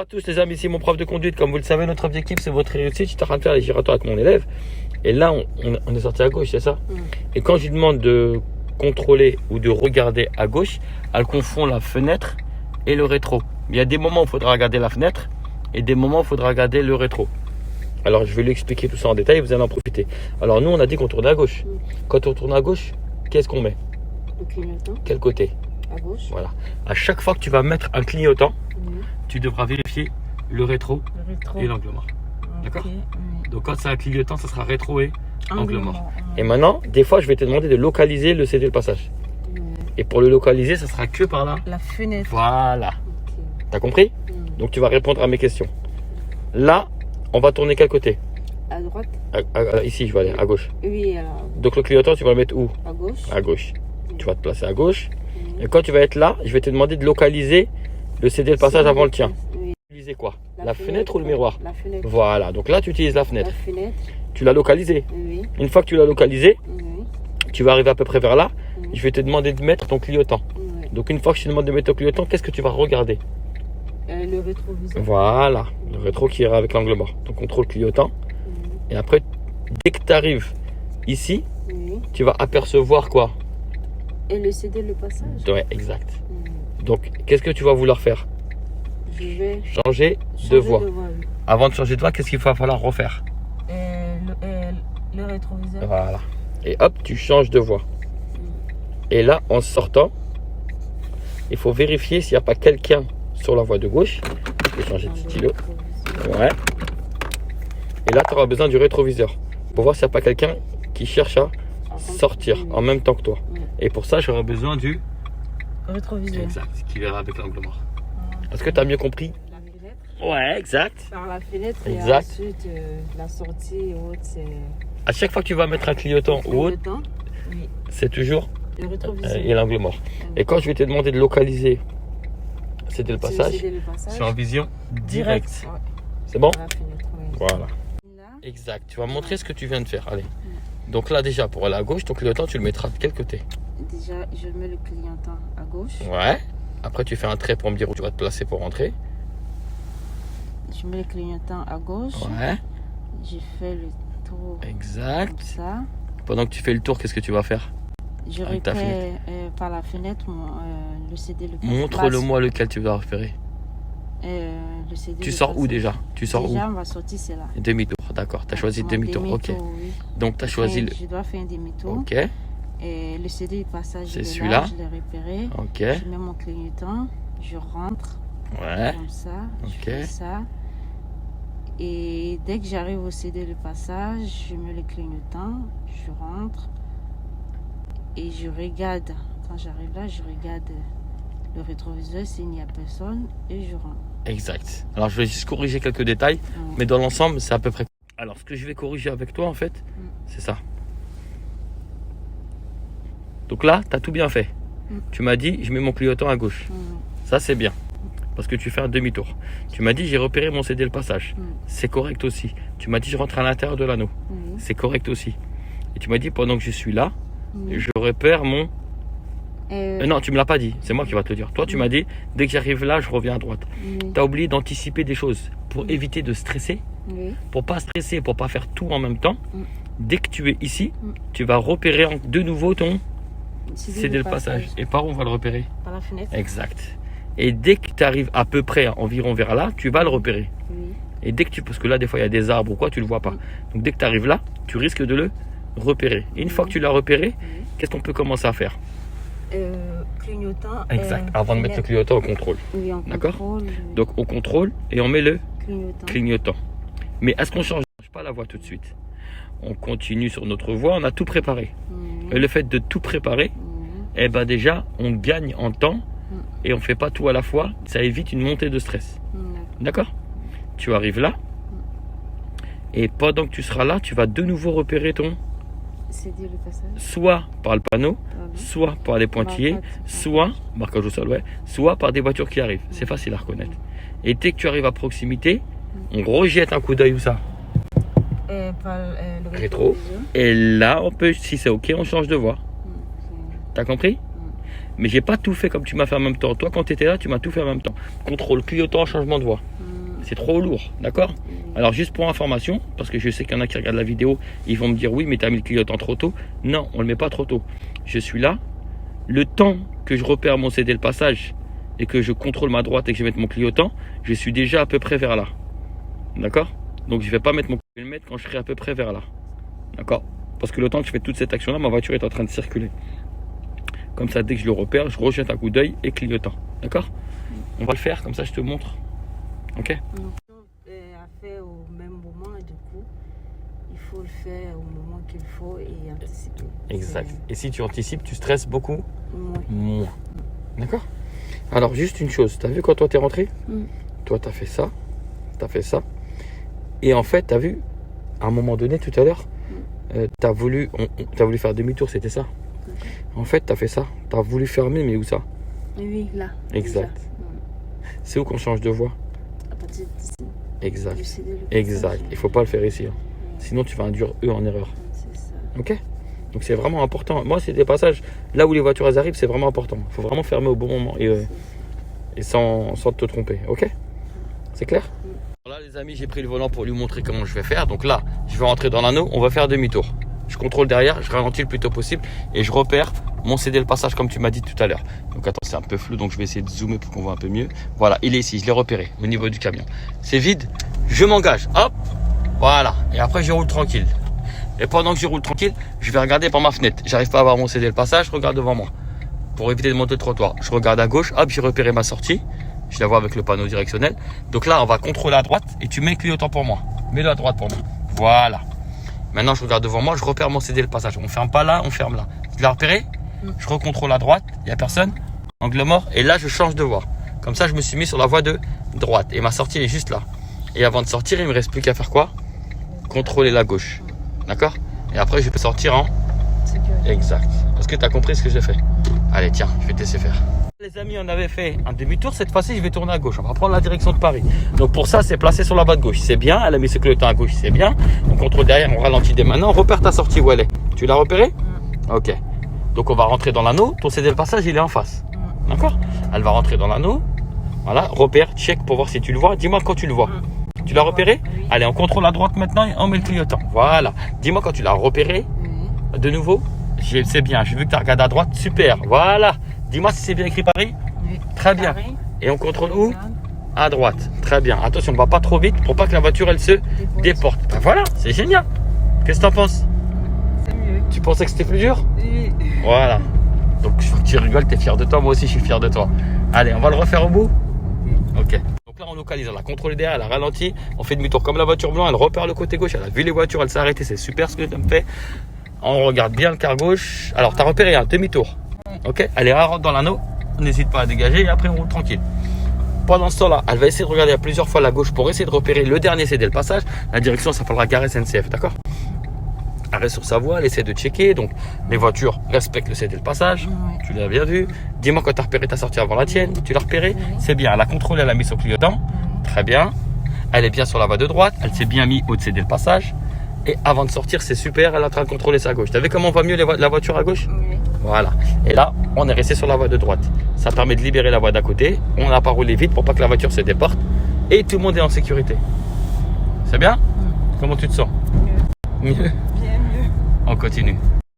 Bonjour à tous les amis, ici mon prof de conduite. Comme vous le savez, notre objectif c'est votre réussite. Je suis en train de faire les giratoires avec mon élève. Et là, on est sorti à gauche, c'est ça? Et quand je lui demande de contrôler ou de regarder à gauche, elle confond la fenêtre et le rétro. Il y a des moments où il faudra regarder la fenêtre et des moments où il faudra regarder le rétro. Alors je vais lui expliquer tout ça en détail et vous allez en profiter. Alors nous, on a dit qu'on tourne à gauche. Quand on tourne à gauche, qu'est-ce qu'on met? Le clignotant. Quel côté? À gauche. Voilà. À chaque fois que tu vas mettre un clignotant, tu devras vérifier le rétro et l'angle mort. D'accord? Donc quand c'est un clignotant, ça sera rétro et angle mort. Et maintenant, des fois, je vais te demander de localiser le CD le passage. Et pour le localiser, ça sera que par là. La fenêtre. Voilà. T'as compris? Donc tu vas répondre à mes questions. Là, on va tourner quel côté? À droite. Ici, je vais aller à gauche. Oui, Donc le clignotant, tu vas le mettre où? à gauche. À gauche. Tu vas te placer à gauche. Et quand tu vas être là, je vais te demander de localiser le CD le passage avant le tien. Oui. Utiliser quoi? La fenêtre ou le miroir? La fenêtre. Voilà, donc là tu utilises la fenêtre. La fenêtre. Tu l'as localisé. Oui. Une fois que tu l'as localisé, Oui. tu vas arriver à peu près vers là. Je vais te demander de mettre ton clignotant. Oui. Donc une fois que je te demande de mettre ton clignotant, qu'est-ce que tu vas regarder? Le rétroviseur. Voilà, le rétro qui ira avec l'angle mort. Donc contrôle clignotant. Et après, dès que tu arrives ici, Oui. tu vas apercevoir quoi? Et le CD le passage. Ouais, exact. Donc qu'est-ce que tu vas vouloir faire? Je vais Changer de changer voie. oui. Avant de changer de voie, qu'est-ce qu'il va falloir refaire? Le rétroviseur. Voilà. Et hop, tu changes de voie. Et là, en sortant, il faut vérifier s'il n'y a pas quelqu'un sur la voie de gauche. Je vais changer de stylo. Ouais. Et là, tu auras besoin du rétroviseur pour voir s'il n'y a pas quelqu'un qui cherche à sortir en même temps que toi. Et pour ça, j'aurai besoin du Rétroviseur. exact, qui verra avec l'angle mort. Est-ce que tu as mieux compris? La fenêtre. Ouais, exact. Par la fenêtre Exact. et ensuite la sortie et autres, c'est À chaque fois que tu vas mettre un clignotant ou autre, le temps. Oui. c'est toujours Le rétroviseur. et l'angle mort. Et quand je vais te demander de localiser, c'était le passage, C'est le passage. c'est en vision directe. Ouais. C'est bon? La fenêtre, oui. Voilà. Là, Exact. Tu vas montrer ce que tu viens de faire. Allez. Donc là, déjà, pour aller à gauche, ton clignotant, tu le mettras de quel côté? déjà, je mets le clignotant à gauche. Ouais. Après, tu fais un trait pour me dire où tu vas te placer pour rentrer. Je mets le clignotant à gauche. Ouais. Je fais le tour comme Exact. ça. Pendant que tu fais le tour, qu'est-ce que tu vas faire? Je Avec ta repère par la fenêtre le CD. Montre-le-moi lequel tu vas repérer. Le CD. Tu sors où déjà? Tu sors Déjà, où? on va sortir, c'est là. Demi-tour, d'accord. Tu as choisi demi-tour. Ok. Oui. Donc, tu as choisi le. Je dois faire un demi-tour. Ok. Et le CD du passage, C'est il est celui-là. là, je l'ai repéré. Ok. Je mets mon clignotant, je rentre Ouais. comme ça, Ok. je fais ça. Et dès que j'arrive au CD de passage, je mets le clignotant, je rentre et je regarde. Quand j'arrive là, je regarde le rétroviseur s'il n'y a personne et je rentre. Exact. Alors, je vais juste corriger quelques détails, mais dans l'ensemble, c'est à peu près. Alors, ce que je vais corriger avec toi, en fait, c'est ça. Donc là, tu as tout bien fait. Tu m'as dit, je mets mon clignotant à gauche. Ça, c'est bien. Parce que tu fais un demi-tour. Tu m'as dit, j'ai repéré mon CD le passage. C'est correct aussi. Tu m'as dit, je rentre à l'intérieur de l'anneau. C'est correct aussi. Et tu m'as dit, pendant que je suis là, je repère mon... non, tu me l'as pas dit. C'est moi qui va te le dire. Toi, tu m'as dit, dès que j'arrive là, je reviens à droite. Tu as oublié d'anticiper des choses pour éviter de stresser. Pour pas stresser, pour pas faire tout en même temps. Dès que tu es ici, tu vas repérer de nouveau ton CD le passage. Et par où on va le repérer? Par la fenêtre. Exact. Et dès que tu arrives à peu près environ vers là, tu vas le repérer. Et dès que tu... Parce que là, des fois, il y a des arbres ou quoi, tu le vois pas. Donc, dès que tu arrives là, tu risques de le repérer. Et une fois que tu l'as repéré, qu'est-ce qu'on peut commencer à faire? Clignotant. Exact. Avant de mettre le clignotant au contrôle. Oui, en D'accord. contrôle. Donc, au contrôle et on met le Clignotant. clignotant. Mais est-ce qu'on change pas la voie tout de suite? On continue sur notre voie, on a tout préparé. Et le fait de tout préparer, eh ben déjà, on gagne en temps et on ne fait pas tout à la fois. Ça évite une montée de stress. D'accord? Tu arrives là et pendant que tu seras là, tu vas de nouveau repérer ton... CD le passage. Soit par le panneau, soit par les pointillés, soit, marquage au sol, ouais, soit par des voitures qui arrivent. C'est facile à reconnaître. Et dès que tu arrives à proximité, on rejette un coup d'œil où ça? Par le Rétro. Et là, on peut, si c'est ok, on change de voie. T'as compris? Mais j'ai pas tout fait comme tu m'as fait en même temps. Toi, quand tu étais là, tu m'as tout fait en même temps. Contrôle, clignotant, changement de voie. C'est trop lourd, d'accord? Alors juste pour information, parce que je sais qu'il y en a qui regardent la vidéo, ils vont me dire oui mais tu as mis le clignotant trop tôt. Non, on ne le met pas trop tôt. Je suis là, le temps que je repère mon CD le passage et que je contrôle ma droite et que je mette mon clignotant, je suis déjà à peu près vers là. D'accord? Donc je ne vais pas mettre mon clignotant, je vais le mettre quand je serai à peu près vers là. D'accord? Parce que le temps que je fais toute cette action là, ma voiture est en train de circuler. Comme ça, dès que je le repère, je rejette un coup d'œil et clignotant. D'accord? On va le faire, comme ça je te montre. Ok? À faire au même moment et du coup, il faut le faire au moment qu'il faut et anticiper. Exact. Et si tu anticipes, tu stresses beaucoup Oui. moins. D'accord? Alors, juste une chose. Tu as vu quand toi t'es rentré? Toi, tu as fait ça. Tu as fait ça. Et en fait, tu as vu, à un moment donné, tout à l'heure, tu as voulu faire demi-tour, c'était ça? En fait, tu as fait ça. Tu as voulu fermer, mais où ça? Oui, là. Exact. C'est où qu'on change de voie? À partir d'ici. Exact. Exact. Il ne faut pas le faire ici. Hein. Sinon, tu vas induire eux en erreur. C'est ça. Ok? Donc, c'est vraiment important. Moi, c'est des passages là où les voitures elles arrivent, c'est vraiment important. Il faut vraiment fermer au bon moment et sans te tromper. Ok? C'est clair? Là, les amis, j'ai pris le volant pour lui montrer comment je vais faire. Donc là, je vais rentrer dans l'anneau. On va faire demi-tour. Je contrôle derrière, je ralentis le plus tôt possible et je repère mon CD le passage comme tu m'as dit tout à l'heure. Donc attends, c'est un peu flou, donc je vais essayer de zoomer pour qu'on voit un peu mieux. Voilà, il est ici, je l'ai repéré au niveau du camion. C'est vide, je m'engage, hop, voilà. Et après, je roule tranquille. Et pendant que je roule tranquille, je vais regarder par ma fenêtre. J'arrive pas à voir mon CD le passage, je regarde devant moi. Pour éviter de monter le trottoir, je regarde à gauche, hop, j'ai repéré ma sortie. Je la vois avec le panneau directionnel. Donc là, on va contrôler à droite et tu mets le clignotant pour moi. Mets-le à droite pour moi. Voilà. Maintenant, je regarde devant moi, je repère mon CD le passage. On ferme pas là, on ferme là. Tu l'as repéré? Je recontrôle à droite, il n'y a personne. Angle mort. Et là, je change de voie. Comme ça, je me suis mis sur la voie de droite. Et ma sortie est juste là. Et avant de sortir, il me reste plus qu'à faire quoi? Contrôler la gauche. D'accord? Et après, je peux sortir en sécurité. Exact. Est-ce que tu as compris ce que j'ai fait? Allez, tiens, je vais te laisser faire. Les amis, on avait fait un demi-tour. Cette fois-ci, je vais tourner à gauche. On va prendre la direction de Paris. Donc pour ça, c'est placé sur la voie de gauche. C'est bien. Elle a mis ce clignotant à gauche. C'est bien. On contrôle derrière. On ralentit dès maintenant. Repère ta sortie où elle est. Tu l'as repérée? Ok. Donc on va rentrer dans l'anneau. Ton CD le passage, il est en face. D'accord? Elle va rentrer dans l'anneau. Voilà. Repère, check pour voir si tu le vois. Dis-moi quand tu le vois. Tu l'as repéré? Allez, on contrôle à droite maintenant et on met le clignotant. Voilà. Dis-moi quand tu l'as repéré. De nouveau. C'est bien. J'ai vu que tu as regardé à droite. Super. Voilà. Dis-moi si c'est bien écrit Paris. Oui. Très bien. Et on contrôle où? À droite. Très bien. Attention, on ne va pas trop vite pour pas que la voiture elle se déporte. Ben voilà, c'est génial. Qu'est-ce que tu en penses? C'est mieux. Tu pensais que c'était plus dur? Oui. Voilà. Donc tu rigoles, tu es fier de toi. Moi aussi, je suis fier de toi. Allez, on va le refaire au bout. Ok. Donc là, on localise. On a contrôlé derrière, elle a ralenti. On fait demi-tour comme la voiture blanche. Elle repère le côté gauche. Elle a vu les voitures. Elle s'est arrêtée. C'est super ce que tu me fais. On regarde bien le quart gauche. Alors, tu as repéré un demi-tour. Ok, allez, elle rentre dans l'anneau, on n'hésite pas à dégager et après on roule tranquille. Pendant ce temps-là, elle va essayer de regarder à plusieurs fois la gauche pour essayer de repérer le dernier CD le passage. La direction s'appellera gare SNCF, d'accord? Elle reste sur sa voie, elle essaie de checker. Donc les voitures respectent le CD le passage. Tu l'as bien vu. Dis-moi quand tu as repéré ta sortie avant la tienne. Tu l'as repéré? C'est bien, elle a contrôlé, elle a mis son clignotant. Très bien. Elle est bien sur la voie de droite, elle s'est bien mis au CD le passage. Et avant de sortir, c'est super, elle est en train de contrôler sa gauche. Tu as vu comment on va mieux la voiture à gauche? Oui. Voilà. Et là, on est resté sur la voie de droite. Ça permet de libérer la voie d'à côté. On n'a pas roulé vite pour pas que la voiture se déporte. Et tout le monde est en sécurité. C'est bien? Comment tu te sens? Mieux. Mieux? Bien mieux. On continue.